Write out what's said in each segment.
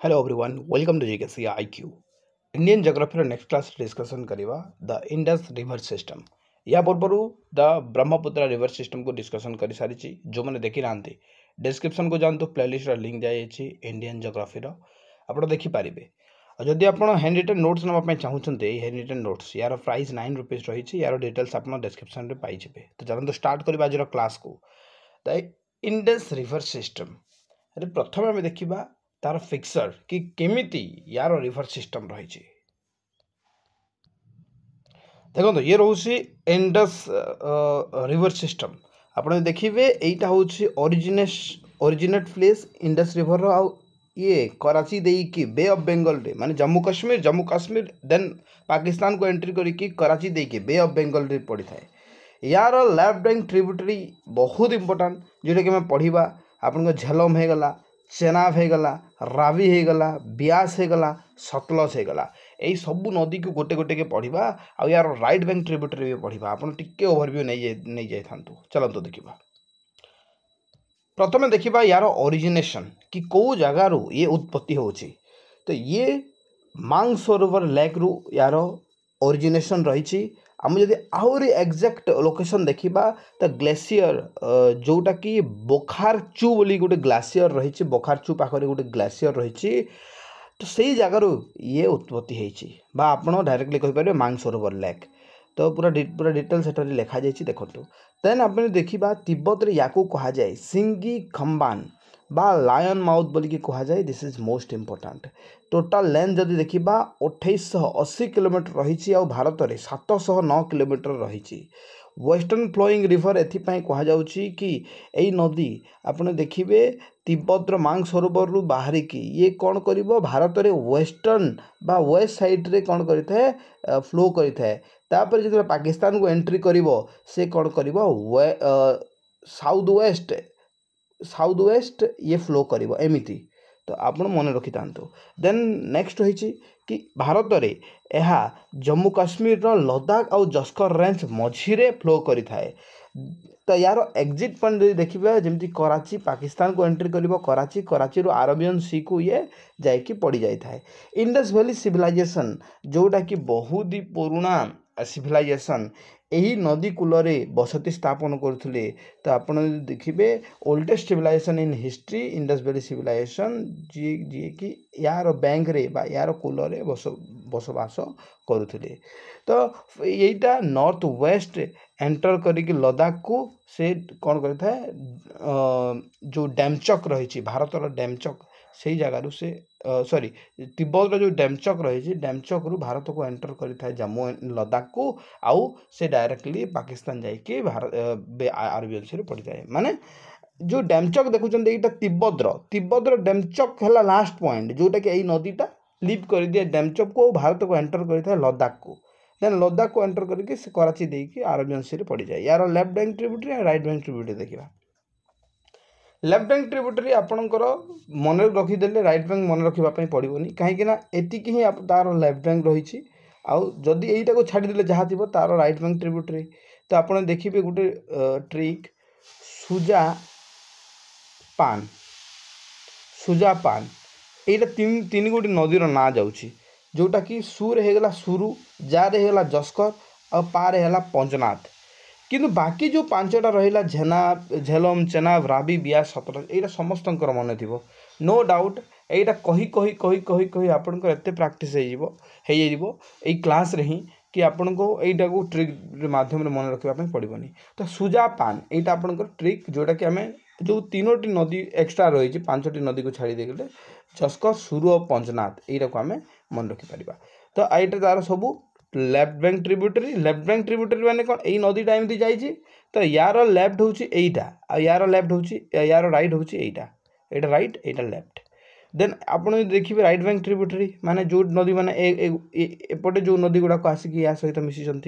Hello everyone, welcome to GKC IQ. Indian Geography next class discussion करिवा the Indus River System. या पूर्व the Brahmaputra river system को discussion कर सारी जो मैंने देखी ना डिस्क्रिप्शन को जानते प्लेलिस्ट लिंक जाइए इंडियन जोग्राफी आप देखिपारे जदि आप हैंड रिटन नोट्स नापी चाहते हैंड रिटन नोट्स यार प्राइस 9 रुपीज रही यार डिटेल्स आप डिस्क्रिप्शन में पाइबे। तो चलते स्टार्ट करवा आज क्लास को द इंडस रिवर सिस्टम। प्रथम आम देखा तार फिक्सर कि केमिति यार रिवर सिस्टम रही। देखो ये रोचे इंडस रिवर सिस्टम आप देखिए यहीटा हूँ ओरिजिनेट प्लेस इंडस रिवर ये कराची देकी बे ऑफ बेंगल रे माने जम्मू काश्मीर देन पाकिस्तान को एंट्री करके कराची देकी बे ऑफ बेंगल रे पड़ी थाए। यार लेफ्ट बैंक ट्रिब्यूटरी बहुत इंपोर्टेंट जोटा कि पढ़ा आपन झेलम हो गला, चेनाब हो गला, रावी हो गला, ब्यास हो गला, सतलज हो गला, यही सबू नदी को गोटे गोटे के पढ़ा आ यार राइट बैंक ट्रिब्यूटरी भी पढ़ा आप टिके ओवरव्यू नहीं जाई था। चलते देखा प्रथम देखा यार ओरिजिनेशन कि कौ जगार ये उत्पत्ति होची। तो ये मानसरोवर लेक रु यार ओरिजिनेशन रही। आम जब आहरी एक्जाक्ट लोकेशन देखा तो ग्लेसीयर जोटा कि बोखारचू बोली गोटे ग्लेसीयर रही, बोखारचू पाखरे गोटे ग्लेसीयर रही। तो सही जगार ये उत्पत्ति होती आप डायरेक्टली कहींपर मानसरोवर लेक। तो पूरा डिटेल से लिखा जाए देखो। देन आप देखा तिब्बत रे या कह जाए सिंगी खम्बान बा लायन माउथ बोलिकी कह जाए। This is most important. Total length जदि देखा 2880 किलोमीटर रही आ भारत में 709 किलोमीटर रही। वेस्टर्न फ्लोइंग रिवर एपाई कहुच्छी कि यही नदी आपने देखिए तिब्बतर मानसरोवर रु बाहर की ये कौन कर भारत में वेस्टर्न बा वेस्ट साइड रे कौन करें फ्लो करें। तापर जो पाकिस्तान को एंट्री कर से कौन कर साउथ वेस्ट ये फ्लो कर एमती। तो आप मन रखी था। देन नेक्स्ट रही कि भारत में यह जम्मू काश्मीर लद्दाख और जस्कर रेंज मझीरे फ्लो करें। तो यार एग्जिट पॉइंट देखिए जमी कराची पाकिस्तान को एंट्री कर कराची रू अरबियन सी को ये जाकि पड़ जाए। इंडस वैली सिविलाइजेशन जोटा कि बहुत ही पुराना सिविलाइजेशन यही नदी कूल बसति स्थापन करते। तो आप देखिए oldest civilization in history Indus valley civilization जी कि यार बैंक रे बा यार कूल बसवास करुले। तो यहीटा नॉर्थ वेस्ट एंटर करिक लद्दाख को से कौन करता है जो डैमचक रही भारत डैमचक से जगार से सॉरी तिब्बत जो डैमचक रही डैमचक रु भारत को एंटर करें जम्मू लद्दाख को आउ से डायरेक्टली पाकिस्तान जाकि भारत अरबियन सी पड़ जाए। माने जो डैमचक देखुं यहाँ तिब्बतर डैमचक है लास्ट पॉइंट जोटा कि यही नदीटा लीव कर दिए डैमचक को भारत को एंटर करें लद्दाख को। देन लद्दाख को एंटर करके कराची देकी अरबियन सी पड़ जाए। यार left bank tributary right bank tributary देखा। लेफ्ट बैंक ट्रिब्यूटरी आपणकर मन रखीदे राइट बैंक मन रखापी पड़ोनी कहीं ही तार लेफ्ट बैंक रही आदि यहीटा को छाड़देले जहाँ थी तार राइट बैंक ट्रिब्यूटरी। तो आप देखिए गोटे ट्रिक सुजा पान यहाँ तीन गोटी नदीर ना जाऊँगी जोटा कि सुरे होगला सुरु, जारे होगला जस्कर और पारे है पंचनाथ। किंतु बाकी जो पांचटा रहा झेलम, चेनाब, रावी, ब्यास, सतलज यहाँ समस्त मन थी नो डाउट। यहाँ कही कही कही कही कही आपंकर एत प्राक्ट हो क्लास रे ही कि आपन को यहीटा को ट्रिक माध्यम मन रखापी पड़ोनी। तो सुजा पान यहाँ आपंकर ट्रिक जोटा कि आम जो तीनोटी नदी एक्सट्रा रही 5टी नदी को छाड़ी देगले जस्कर, सुरु और पंचनाथ यहाँ को आम मन रखिपर। तो यहाँ तार सबू लेफ्ट बैंक ट्रिब्यूटरी माने कौन यही नदीटा एमती जाइए। तो यार लेफ्ट हूँ यहाँ यार लेफ्ट हूँ यार राइट हूँ यहाँ राइट यहाँ लेफ्ट। देन आप देखिए राइट बैंक ट्रिब्यूटरी माने जो नदी माने एपटे जो नदी गुड़ाक आसिक या सहित मिशिंट।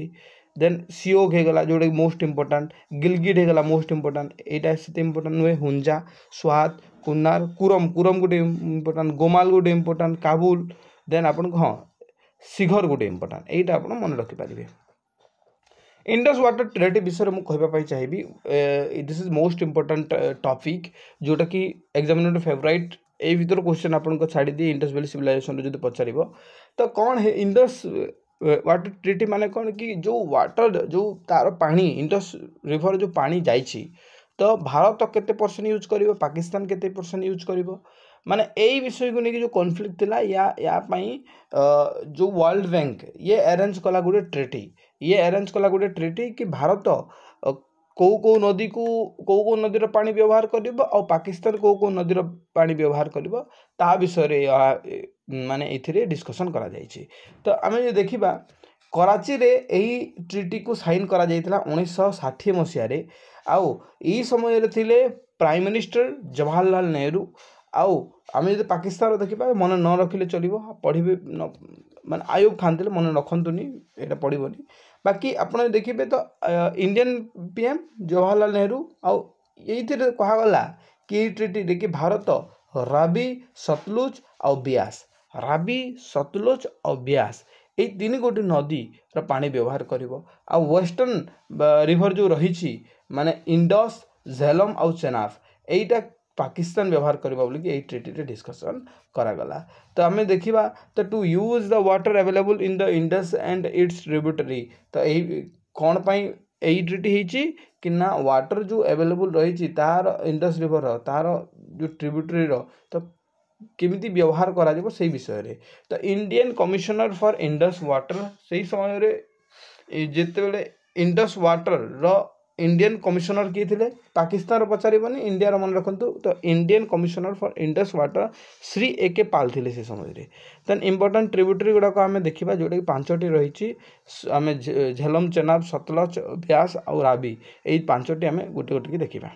देन सियोग होगला जोटा कि मोस्ट इंपोर्टेंट, गिलगिट होगला मोस्ट इंपोर्टेंट यहाँ से इंपोर्टेंट नुहे, हुंजा, स्वात, कुन्नार, कुरम गोटे इंपोर्टेंट, गोमाल गोटे इंपोर्टेंट, काबुल। देन आपन हाँ शिखर गोटे इंपोर्टेंट यहाँ आप मन रखिपारे। इंडस वाटर ट्रेटी विषय में कहवाई चाहिए this is most important topic जोटा कि एग्जामिनेटर फेवराइट এই ভিতর क्वेश्चन आपन को छाड़ी दिए इंडस वैली सिविलाइजेशन जो पचार तो कौन है इंडस वाटर ट्रीटी माने कौन कि जो वाटर जो तार पानी इंडस रिवर जो पानी जाइछि तो भारत केते परसेंट यूज करिवो पाकिस्तान केते परसेंट यूज करिवो माने यही विषय को लेकिन जो कॉन्फ्लिक्ट थिला या पाई जो वर्ल्ड बैंक ये अरेंज कला गोटे ट्रीटी ये अरेंज कला गोटे ट्रीटी कि भारत कौ नदी को नदीर पानी व्यवहार करिवो और पाकिस्तान कौ नदीर पानी व्यवहार करिवो ता विषय माने एथिरे डिस्कशन करा जायछि तो आमे देखिबा कराची रे एही ट्रीटी को साइन करा जायतिला 1960 मसिया रे आउ ई समय रे थिले प्राइम मिनिस्टर जवाहरलाल नेहरू आउ आमे जे पाकिस्तान देखिबा मन न रखिले चलिबो पढिबे माने आयुब खान थिले मन रखंतुनी एटा पढिबोनी बाकी आपण देखिबे तो इंडियन पीएम जवाहरलाल नेहरू आउ एइथिरे कहा गला कि ट्रीटी रे कि भारत रावी सतलुज और ब्यास रावी सतलुज और ब्यास ये तीन गोटी नदी रा पानी व्यवहार करिवो आ वेस्टर्न रिवर जो रही माने इंडस झेलम और चेनाब एटा पाकिस्तान व्यवहार करबा बोली कि ट्रीटी रे डिस्कशन करा गला तो हमें देखिबा तो to use the water available in the Indus and its tributary तो एही कोन पई एही ट्रीटी हिची कि ना वाटर जो अवेलेबल रही तार इंडस रिवर तार जो ट्रिब्यूटरी रो तो केमिति व्यवहार करा जेबो सेही विषय रे तो Indian commissioner for Indus water सेही समय रे जेते बेले इंडस वाटर रो इंडियन कमिशनर किए थे पाकिस्तान पचारबनी इंडिया मन रखु तो Indian commissioner for Indus water Shri A Pal थे से समय देन इंपोर्टाट ट्रिब्यूटरी गुड़ाक आम देखा जोटा कि 5टी रही आम झेलम चेनाब सतलज ब्यास और रावी यही 5टी आम गोटे गोटे देखा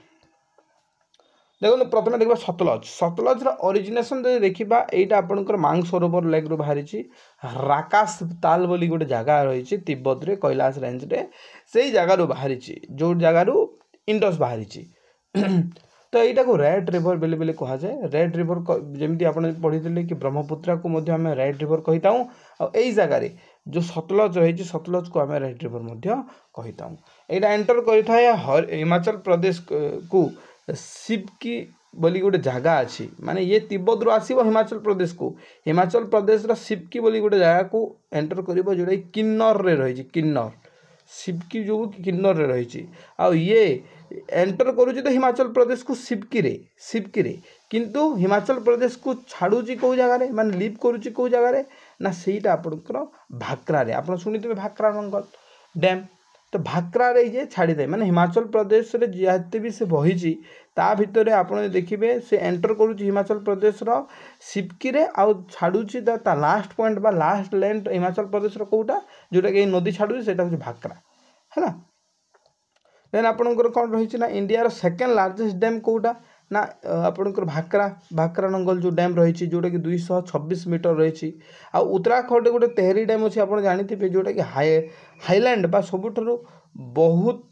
देखो प्रथम देखा सतलज सतलज ओरिजिनेशन देखा यहाँ आपंकर मानसरोवर लेक रू बाहरी राकाश ताल बोली गोटे जगह रही तिब्बत रे कैलाश रेंज रे से जगार बाहरी जो जगार इंडस बाहरी तो यहाँ को रेड रिवर बेले बेले कह जाए रेड रिवर जमी आप पढ़ी कि ब्रह्मपुत्रा को आम रेड रिवर कही था यही जगार जो सतलज रही सतलज को आम रेड रिवर कही था यहाँ एंटर कर हिमाचल प्रदेश को सिपकी बोली गोटे जगह अच्छी माने ये तिब्बत रू आसो हिमाचल प्रदेश को हिमाचल प्रदेश सिपकी बोली गोटे जगह को एंटर कर जोटा किन्नर रे रही किन्नर सिपकी जो किन्नर रे रही आ ये एंटर करुँच तो हिमाचल प्रदेश को सिपकी रे किंतु हिमाचल प्रदेश को छाड़ुची कौ जगार माने लिव करुँच कौ जगार ना सहीटा आपंकर भाक्रा रे आप शुणी थे भाक्रा नंगल डैम तो भाक्रा रे ये छाड़ी दे माने हिमाचल प्रदेश रे जिते भी से बही ता भितर आपड़ देखिए से एंटर करुँच हिमाचल प्रदेश सिपकी रे आ छाड़ुची ता लास्ट पॉइंट बा लास्ट लैंड हिमाचल प्रदेश कौटा जोटा कि नदी छाड़ू से भाक्रा है ना देन आपंकर कौन रही ना इंडिया सेकेंड लार्जेस्ट डैम कौटा ना आपंकर भाक्रा नंगल जो डैम रही जोटा कि 226 मीटर रही आ उत्तराखंड गोटे तेहरी डैम अच्छी आप जानते जोटा कि हाईलैंड बा सबुठ बहुत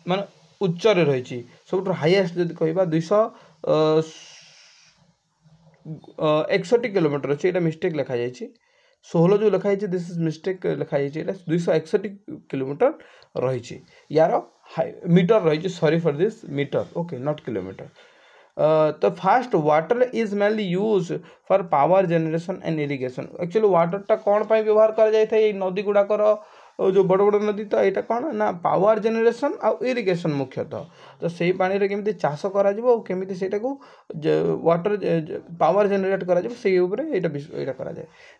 मान उच्च रही सब हाईएस्ट जब कह 261 किलोमीटर अच्छे यहाँ मिस्टेक लिखा जाए 16 जो लिखाई दिस इज मिस्टेक लिखाई 261 किलोमीटर रही यार मीटर रही sorry for this meter okay not kilometer तो fast water is mainly use for power generation and irrigation actually वाटरटा कौन पर व्यवहार कर जाए नदी गुड़ाकर जो बड़ बड़ नदी तो यहाँ कौन ना पावर जनरेशन आ इरिगेशन मुख्यतः तो सही पानी केमी चाष करमी से वाटर पावर जेनेट कर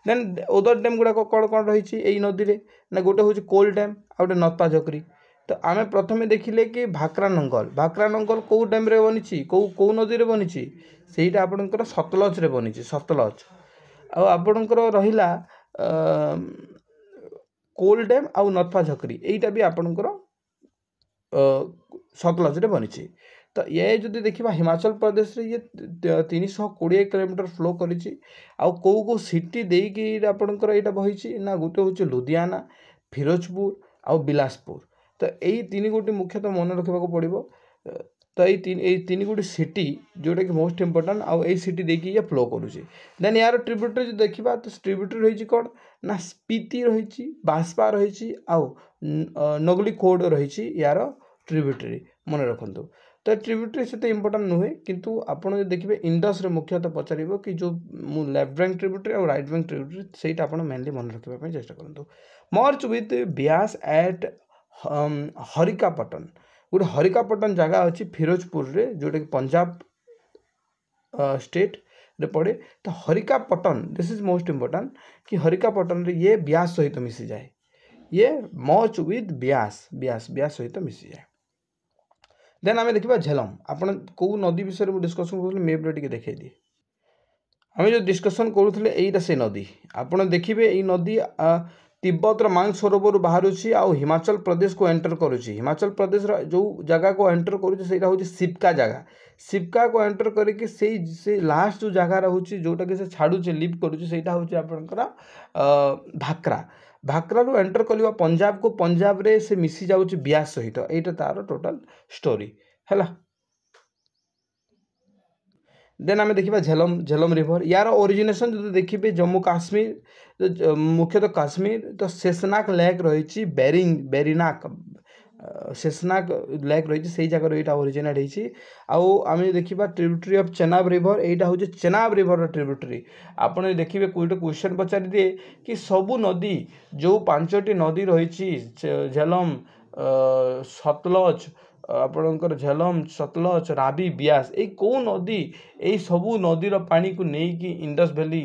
देन ओदर डैम गुड़ाक कौन कौन रही यही नदी में ना गोटे हूँ कोल डैम आ गए नत्पा झकरी तो आम प्रथम देखिले कि भाक्रा नंगल कौ डैम रे बनी कौ नदी रे बनी से आपंकर सतलज रे बनी सतलज आपंकर रहा कोल डैम आउ नत्पा झकरी यहीटा भी आपंकर सतलज रे बनी तो ये जो देखा हिमाचल प्रदेश रे ये 320 किलोमीटर फ्लो करी कौ सिटी देकी आपंकर यहाँ बही ना गोटे हूँ लुधियाना फिरोजपुर आउ बिलासपुर तो यही 3 गोटी मुख्यतः मन रखा पड़ो तो ये 3 गोटी सिटी जोटा कि मोस्ट इंपोर्टाट आउ यही सिटी देखिए ये फ्लो करुँचे देन यार ट्रिब्यूटरी जो देखा तो ट्रिब्यूटरी रही कौन ना स्पीति रही बास्पा रही आउ नगली खोड रही यार ट्रिब्यूटरी मन रखु तो ट्रिब्यूटरी से इंपोर्टां नुहे किंतु आपण देखिए इंडस मुख्यतः पचार कि जो लेफ्ट बैंक ट्रिब्यूटरी और राइट बैंक ट्रिब्यूटरी से मेनली मन रखा चेष्टा करूँ। मर्ज विथ ब्यास एट हरिकापटन गोटे हरिकापटन जगह अच्छी फिरोजपुर रे जोटा कि पंजाब स्टेट रे पड़े। तो हरिकापटन दिस इज मोस्ट इम्पोर्टाट कि हरिकापटन रे ये ब्यास सहित मिसी जाए, ये मर्ज विथ ब्यास ब्यास ब्यास सहित मिसी जाए। देन आम देखा झेलम आपण कौ नदी विषय में डिस्कसन करूँ मेप्रे टे देखा दिए आम जो डिस्कसन करूँ यहीटा से नदी आपड़ देखिए ये नदी तिब्बतर मानसरोवर बाहर आउ हिमाचल प्रदेश को एंटर करुच्ची। हिमाचल प्रदेश जो जगह को एंटर करुच्ची सिपका जगह सिपका को एंटर करके से लास्ट जो जगह रोचे जोटा कि छाड़ुचे लिव करुच्ची सेटा हूँ आपंकर भाक्रा भाक्रा रू एंटर करवा पंजाब को पंजाब रे से मिसी जाऊँच ब्यास सहित यहीटा तार टोटाल स्टोरी है। देन आम देखा झेलम झेलम रिवर यार ओरिजिनेशन जो देखिए जम्मू काश्मीर मुख्यतः काश्मीर तो शेषनाग लेक रही बेरीनाक शेषनाग लेक रही से जगह यहाँ ओरिजिनेट होती। आम देखा ट्रिब्यूटरी ऑफ चेनाब रिवर यहाँ हूँ चेनाब रिवर ट्रिब्यूटरी आपड़ देखिए गोटे क्वेश्चन पचारि दिए कि सबू नदी जो 5टी नदी रही झेलम सतलज आपणकर झेलम सतलज रावी ब्यास ये कौ नदी यही सबू नदीर पानी को लेकिन इंडस वैली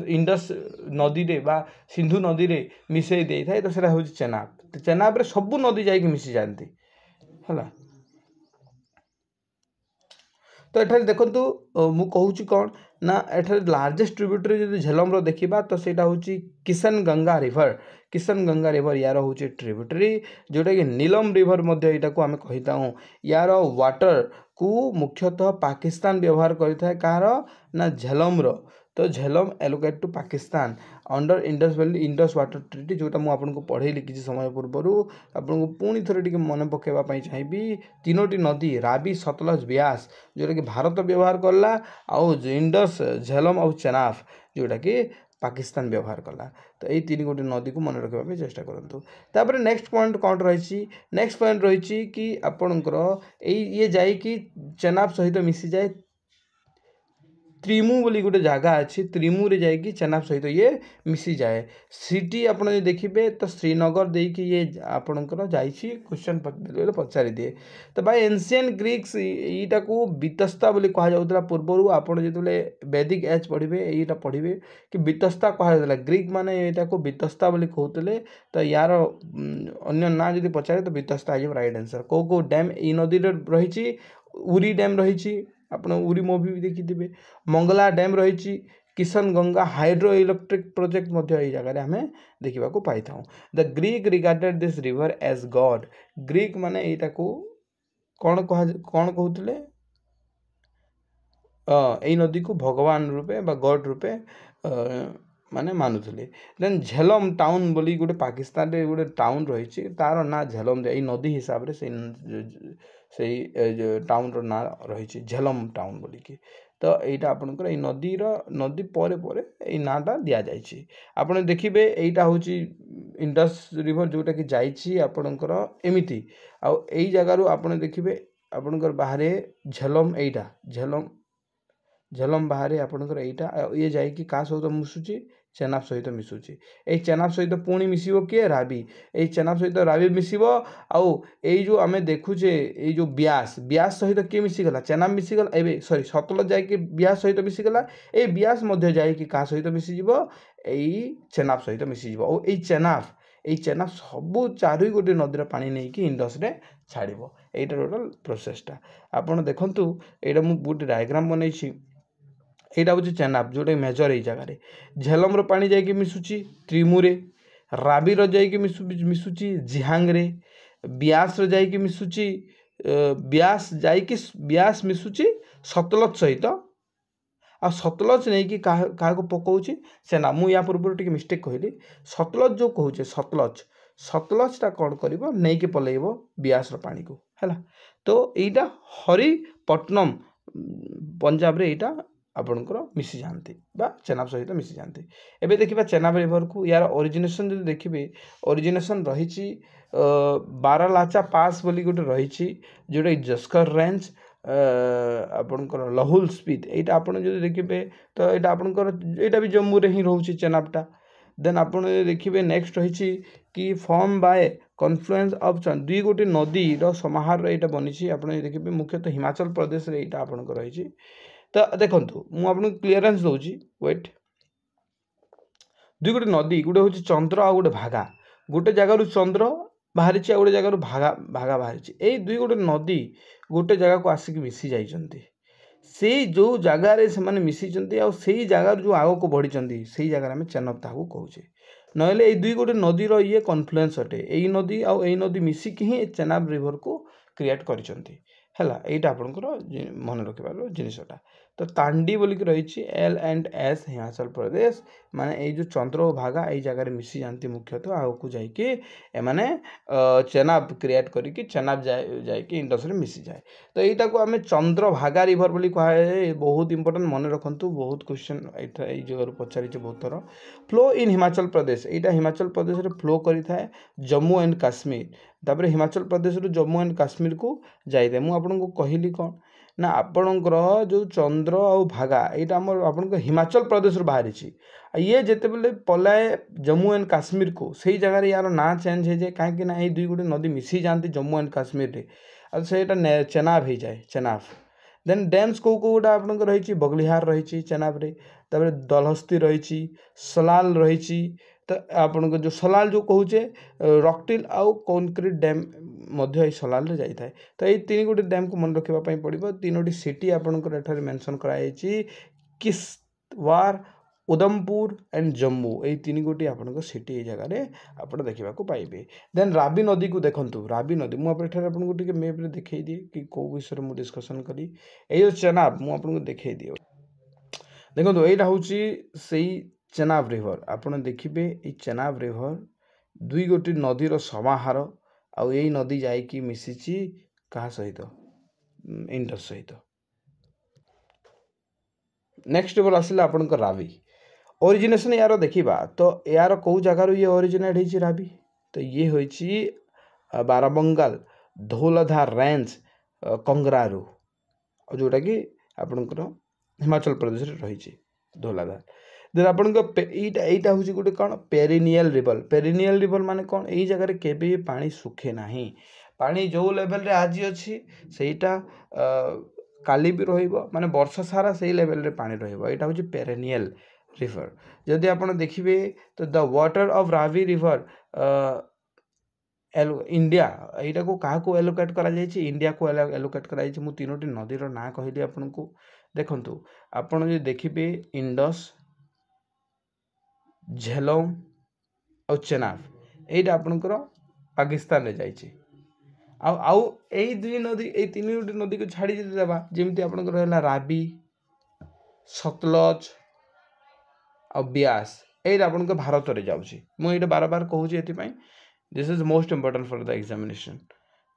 इंडस नदी रे बा सिंधु नदी रे मिसई दे था तो सेटा हूँ चेनाब। तो चेनाब रे सबू नदी जाइए मिसी जाती है। तो ये देखु मुझे कौन ना एठार लार्जेस्ट ट्रिब्यूटरी जो झेलम रो देखा तो सेटा हूँ किशन गंगा रिवर यार हूँ ट्रिब्यूटरी जोटा कि नीलम रिवर यहाँ को आम कही था। यार वाटर को मुख्यतः पाकिस्तान व्यवहार करें कहार ना झेलम रो तो Jhelum allocate to Pakistan under Indus valley Indus water treaty जोटा मुझे आपको पढ़ेली किसी समय पूर्वर आपको पुणी थोड़े टी मन पकड़ाई चाहिए 3टी नदी रावी सतलज ब्यास जोटा कि भारत व्यवहार कला आउ इंडस झेलम और चेनाब जोटा कि पाकिस्तान व्यवहार कला। तो यही 3 गोटी नदी को मन रखा चेष्टा करूँ। तापर नेक्स्ट पॉइंट कौन रही नेक्स्ट पॉइंट रही कि आपणकर ये जाइए चेनाब सहित मिसी जाए त्रिमु बोली गोटे जगह अच्छी त्रिमु रे जाइए चेनाब सहित ये मिसी जाए। सिटी आपड़ देखिए तो श्रीनगर देकी ये आपणकर जाइए क्वेश्चन पचारि दिए। तो भाई एनसीएंट ग्रीक्स यीटा को बीतस्ता बोली कहा जाउतला पूर्वर आपड़ जो वैदिक एज पढ़े यहीटा पढ़े कि बीतस्ता कहा ग्रीक माने यहाँ को बीतस्ता बोली कहते। तो यार अन्य ना जब पचारे तो बीतस्ता आ राइट आंसर। कौ डैम ये नदी रही उरी डैम रही आप उरी मूवी भी देखिए मंगला डैम रही Kishan Ganga hydro electric project जगह आम देखा पाई था। The Greek regarded this river as god Greek माने यहाँ को कौन कहते यही नदी को भगवान रूपे बा गॉड रूपे माने मानुले। देन झेलम टाउन बोली गोटे पाकिस्तान रे गोटे टाउन रही तार ना झेलम यही नदी हिसाब से टाउन रो ना रही झेलम टाउन बोलिकी। तो यहाँ आपंकर नदी पर यही नाटा दि जाइए। आपड़ देखिए यहाँ हूँ इंडस रिवर जोटा कि जाइए आपणकर एमती आई जगार आप देखिए आपणकर बाहर झेलम यहाँ झेलम बाहर आपणकर यहाँ ये जाइए क्या सहित मिसुची चेनाब सहित मिसुची यही चेनाब सहित पुणी मिसिबो किए रावी यही चेनाब सहित रावी मिसिबो आउ यही जो आम देखुचे ये जो ब्यास ब्यास सहित किए मिसीगला चेनाब मिसीगला ए सॉरी सतलज जाइए ब्यास सहित मिसीगला ये ब्यास मध्य जाइए क्या सहित मिसीजिवो यही चेनाब सहित मिसीजिवो और यही चेनाब सबू 4 गोटे नदीर पानी नहीं कि इंडस रे छाड़िबो एटा टोटल प्रोसेसटा आपन देखंतु एटा मु गोटे डायग्राम बनैछि। यहाँ हूँ चेनाब जोटा मेजर यही जगह झेलम पानी जाइए मिसुची त्रिमुरे रावी जाइए मिसुची जिहांगे ब्यास जाइए मिसुची ब्यास जाइए ब्यास मिसुची सतलज सहित आ सतलज नहीं कि क्या पकाऊँ चेनाब मु या पूर्व टी मिस्टेक कहली सतलज जो कहूचे सतलजटा कौन कर नहीं कि पलैब ब्यास पानी को है। तो यहाँ हरिपट्टनम पंजाब रे यहाँ आपणकर मिसी जाती चेनाब सहित मिसी जाती। एबे देखिए चेनाब रिवर को यार ओरिजिनेशन जो देखिए ओरिजिनेशन रही बारालाचा पास बोली गोटे रही जोटा जस्कर रेंज आपणकर लहुल स्पीत यहाँ आप देखिए तो यहाँ आपणकर यहाँ भी जम्मू रे ही रोचे चेनाबटा देन आप देखिए नेक्स्ट रही कि फॉर्म बाय कन्फ्लुएंस ऑफ दुई गोटे नदी समाहार यहाँ बनी आप देखिए मुख्यतः हिमाचल प्रदेश रे यहाँ आपंकर रही तो देखो मुझे क्लीयरेन्स दूसरी वेट दुई गोटे नदी गोटे हूँ चंद्र आ गोटे भागा गोटे जगार चंद्र बाहरी आ गोटे जगार भागा भागा बाहरी यही दुई गोटे नदी गोटे जगह को आसिक मिसी जाइछन्ति से जो जगार से मिसी से जगार जो आग को बढ़ी से जगार आम चेनाब ताकू कहूचे ना दुई गोटे नदीर ये कन्फ्लुएंस अटे यही नदी आउ नदी मिसिकी ही चेनाब रिवर को क्रिएट करिसेंति हैला एटा आपनकर मन रखिबार जिनिसटा तो तांडी बोलिक रही L&S हिमाचल प्रदेश माने ये जो चंद्र और भागा यही जगह मिसी जाती मुख्यतः आग को जाइए एमाने चेनाब क्रिएट करके चेनाब जाए इंडस रे मिसी जाए तो यहाँ को आम चंद्र भागा रिवर बोली कहे बहुत इंपोर्टेंट मन रखु बहुत क्वेश्चन ये जगह पचारे बहुत थर फ्लो इन हिमाचल प्रदेश यहाँ हिमाचल प्रदेश रे फ्लो करें जम्मू एंड काश्मीर तापर हिमाचल प्रदेश रू जम्मू एंड काश्मीर को जाए मुझे आपको कहली कौन ना आपणकर जो चंद्र और भागा यहाँ आम आप हिमाचल प्रदेश बाहरी ये जिते बड़े पलाए जम्मू एंड काश्मीर को सही जगह यार ना चेंज हो जाए कहीं दुई गोटे नदी मिसी जाती जम्मू एंड काश्मीर रे से चेनाब हो जाए चेनाब देन डैम्स कौ कौटा आप रही बगलिहार रही चेनाब रे तापर दलहस्ती रही सलाल रही तो आपन जो सलाल जो कहूचे रॉकटिल आउ कंक्रीट डैम मध्य सलाल रे जाई थाए तो ये तीन गोटे डैम को मन रखा पड़ो तीनोटी सिटी आपनकर एठारे मेंशन कराई किश्तवाड़ उधमपुर एंड जम्मू यही तीन गोटी आपन सिटी ये जगह आप देखा पाइबे देन रावी नदी को देखूँ रावी नदी मुझे आपको टे मेप रे देखई दिए कि कौ विषय में डिस्कसन करी ये चेनाब मुझे देखई दिए देखो यहाँ हूँ से चेनाब रिवर आप देखिए ये चेनाब रिवर दुई गोटी नदीर समाहार आउ यही नदी जाइकी मिसी क्या सहित इंडस सहित नेक्स्ट रिवर आसला आपन रावी ओरिजिनेशन यार देखा तो यार कौ जगार ये ओरिजिनेट होती रावी तो ये होती बाराबंगाल धौलाधार रेंज कंगरारू जोटा कि आपणकर हिमाचल प्रदेश रही धौलाधार देन आपटा हूँ गोटे कौन पेरिनियल रिवर माने कौन यही जगह केबे पानी सुखे ना पानी जो लेवल रे आज अच्छी सेटा काली भी रहिबो माने वर्ष सारा से लेवल रे पानी रहिबो एटा हूँ पेरिनियल रिवर जदि आप देखिए तो the water of Ravi river India यहाँ को क्या को एलोकेट करा इंडिया को एलोकेट कराई मु तीनोटी नदीर ना कहली आपन को देखंतु आपण जे देखिबे इंडस झेलम और चेनाब यहाँ आपणकर पाकिस्तान रे जाइए आउ यही दुई नदी ये तीन गोटी नदी को छाड़ी देवा जमी आपंकर रावी सतलज आ ब्यास यही आपन भारत में जाऊँगी मुझे बार बार कहूँ ये this is most important for the examination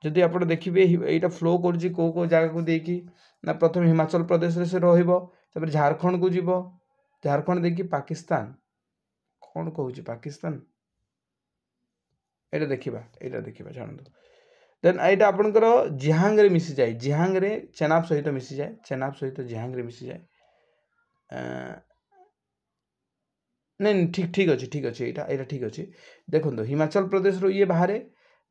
जदि आप देखिए यहाँ फ्लो कर जगह को देकी ना प्रथम हिमाचल प्रदेश से रही झारखंड को जीव झारखंड देखिए पाकिस्तान कौन कहूँ पाकिस्तान यहाँ देखा जानतु देन यहाँ आपंकर जिहांग रे मिसी जाए जिहांग रे चेनाब सहित मिसी जाए चेनाब सहित जिहांग रे मिसी जाए नहीं ठीक अच्छे यहाँ ठीक अच्छे देखो हिमाचल प्रदेश रो ये बाहर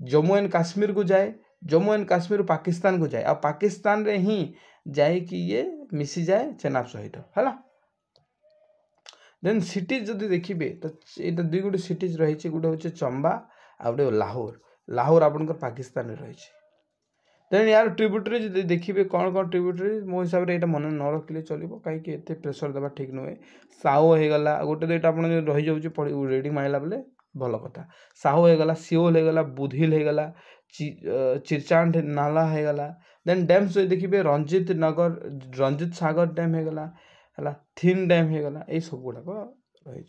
जम्मू एंड काश्मीर को जाए जम्मू एंड काश्मीर पाकिस्तान को जाए आ पाकिस्तान रे ही जाए कि ये मिसी जाए चेनाब सहित है देन सिटीज जब देखिए तो यहाँ दुई गोटे सिटीज रही गोटे हूँ चंबा आ गए लाहौर आपंकर पाकिस्तान में रही देन यार ट्रिब्यूटरी जो देखिए कौन कौन ट्रिब्यूटरी मो हिसाब से यहाँ मन न रखिले चलो कहीं एत प्रेसर देवा ठीक नुहे साओ होगला गोटे दुईटा आप रही जाऊँ रेडिंग मारला बेले भल कथा साहो होगला सिओल होगला बुधिल होगला चिरचांड नाला होगला देन डैम्स जो देखिए रंजित सागर डैम होगला है थिन डैम होगला ये सब गुड़ाक रही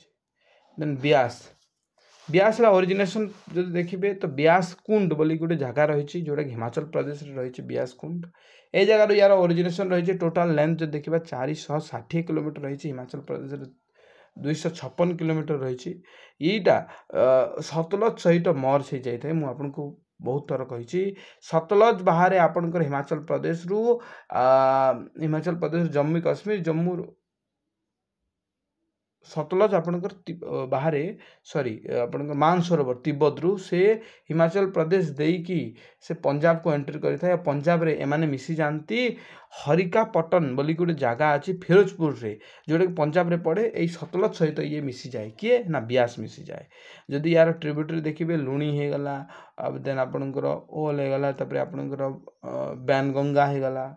देन ब्यास ओरिजिनेशन जो देखिए तो ब्यास कुंड बोली गोटे जगह रही जोटा कि हिमाचल प्रदेश में रही ब्यास कुंड ये जगह यार ओरिजिनेशन रही टोटाल लेंथ जो देखा 460 किलोमीटर रही हिमाचल प्रदेश 256 किलोमीटर रही यहाँ सतलज सहित मर्ज हो जाए मुझे बहुत थर कही सतलज बाहर आपणकर हिमाचल प्रदेश रु हिमाचल प्रदेश जम्मू काश्मीर जम्मू सतलज आपणकर बाहर सॉरी आपणकर मानसरोवर तिब्बत रु से हिमाचल प्रदेश देकी से पंजाब को एंट्री करिथा पंजाब रे एमाने मिसी जानती हरिका पटन बोली गोटे जगह अच्छी फिरोजपुर रे जोटा कि पंजाब रे पड़े यही सतलज सहित ये मिसी जाए किए ना ब्यास मिसी जाए जदि यार ट्रिब्यूटरी देखिए लुणी हो गला देन आपणकर ओल हो गला तापर आपणकर बैनगंगा हो गला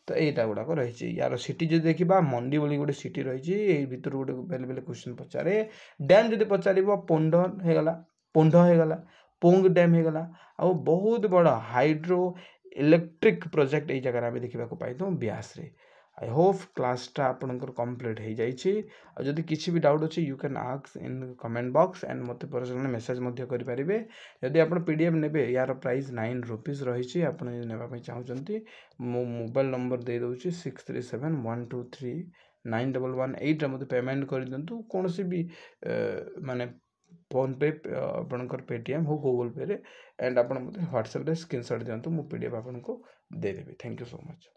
तो यहीटा गुड़ाक रही यार सिटी जो देखा मंडी बोली गोटे सिटी रही भर गोटे बेले बेले क्वेश्चन पचारे डैम जो पचार पोंड होगला पोंड होगला पोंग डैम होगला आ बहुत बड़ हाइड्रो इलेक्ट्रिक प्रोजेक्ट ये जगह आम देखा पाई ब्यास रे आई होप क्लासटा आपंकर कंप्लीट हो जाए जदि किसी भी डाउट अच्छे you can ask in comment box and मत पर्सनल मेसेज करेंगे जदि आप पीडीएफ ने यार प्राइस 9 रुपीज रही आप चाहते मो मोबाइल नंबर दे दूँ 6371239118 मत पेमेंट कर दिंतु कौन भी माने फोन पे आपंकर पेटीएम हो गूगल पे रे एंड आप व्हाट्सएप रे स्क्रीनशॉट दिंतु मु पीडीएफ आपको देदेवी थैंक यू सो मच।